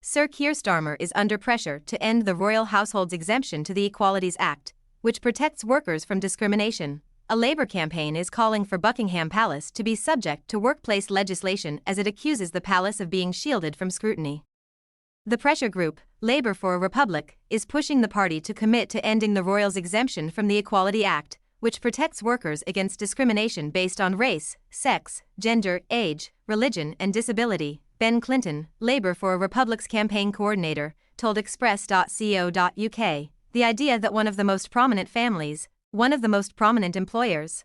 Sir Keir Starmer is under pressure to end the royal household's exemption to the Equalities Act, which protects workers from discrimination. A Labour campaign is calling for Buckingham Palace to be subject to workplace legislation as it accuses the palace of being shielded from scrutiny. The pressure group, Labour for a Republic, is pushing the party to commit to ending the royals' exemption from the Equality Act, which protects workers against discrimination based on race, sex, gender, age, religion, and disability. Ben Clinton, Labour for a Republic's campaign coordinator, told Express.co.uk, the idea that one of the most prominent families, one of the most prominent employers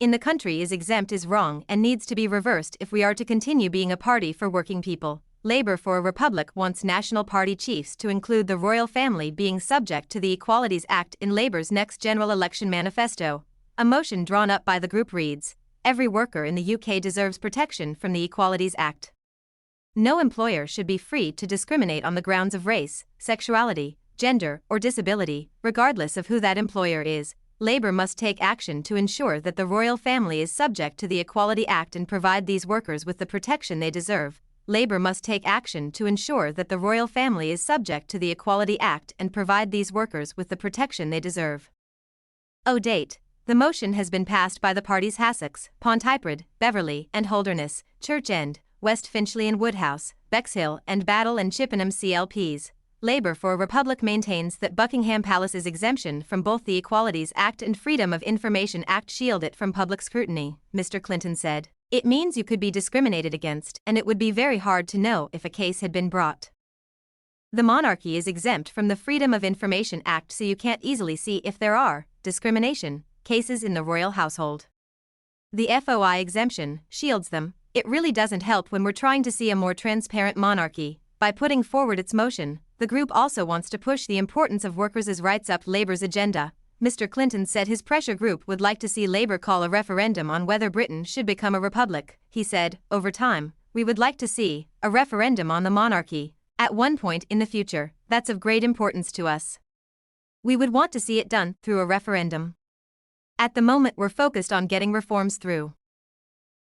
in the country is exempt is wrong and needs to be reversed if we are to continue being a party for working people. Labour for a Republic wants National Party chiefs to include the royal family being subject to the Equalities Act in Labour's next general election manifesto. A motion drawn up by the group reads, "Every worker in the UK deserves protection from the Equalities Act. No employer should be free to discriminate on the grounds of race, sexuality, gender, or disability, regardless of who that employer is. Labour must take action to ensure that the royal family is subject to the Equality Act and provide these workers with the protection they deserve. Labour must take action to ensure that the royal family is subject to the Equality Act and provide these workers with the protection they deserve." Date. The motion has been passed by the party's Hassocks, Pontypridd, Beverley and Holderness, Church End, West Finchley and Woodhouse, Bexhill and Battle and Chippenham CLPs. Labour for a Republic maintains that Buckingham Palace's exemption from both the Equalities Act and Freedom of Information Act shield it from public scrutiny, Mr. Clinton said. "It means you could be discriminated against, and it would be very hard to know if a case had been brought. The monarchy is exempt from the Freedom of Information Act, so you can't easily see if there are discrimination cases in the royal household. The FOI exemption shields them. It really doesn't help when we're trying to see a more transparent monarchy." By putting forward its motion, the group also wants to push the importance of workers' rights up Labour's agenda. Mr. Clinton said his pressure group would like to see Labour call a referendum on whether Britain should become a republic. He said, "Over time, we would like to see a referendum on the monarchy. At one point in the future, that's of great importance to us. We would want to see it done through a referendum. At the moment, we're focused on getting reforms through."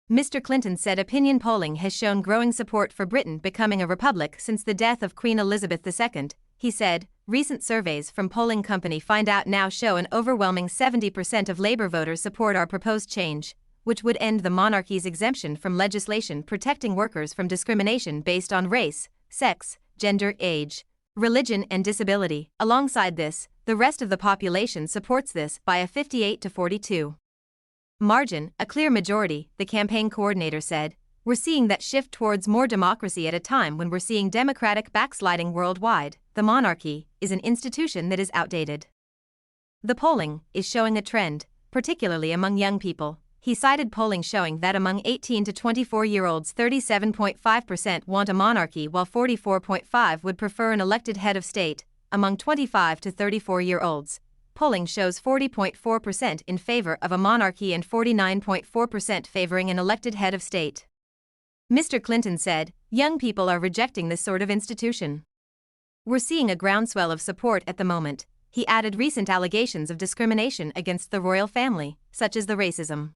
Mr. Clinton said opinion polling has shown growing support for Britain becoming a republic since the death of Queen Elizabeth II. He said, "Recent surveys from polling company Find Out now show an overwhelming 70% of Labour voters support our proposed change, which would end the monarchy's exemption from legislation protecting workers from discrimination based on race, sex, gender, age, religion and disability. Alongside this, the rest of the population supports this by a 58 to 42 margin, a clear majority," the campaign coordinator said. "We're seeing that shift towards more democracy at a time when we're seeing democratic backsliding worldwide. The monarchy is an institution that is outdated. The polling is showing a trend, particularly among young people." He cited polling showing that among 18 to 24-year-olds 37.5% want a monarchy while 44.5% would prefer an elected head of state. Among 25 to 34-year-olds, polling shows 40.4% in favor of a monarchy and 49.4% favoring an elected head of state. Mr. Clinton said, "Young people are rejecting this sort of institution. We're seeing a groundswell of support at the moment." He added recent allegations of discrimination against the royal family, such as the racism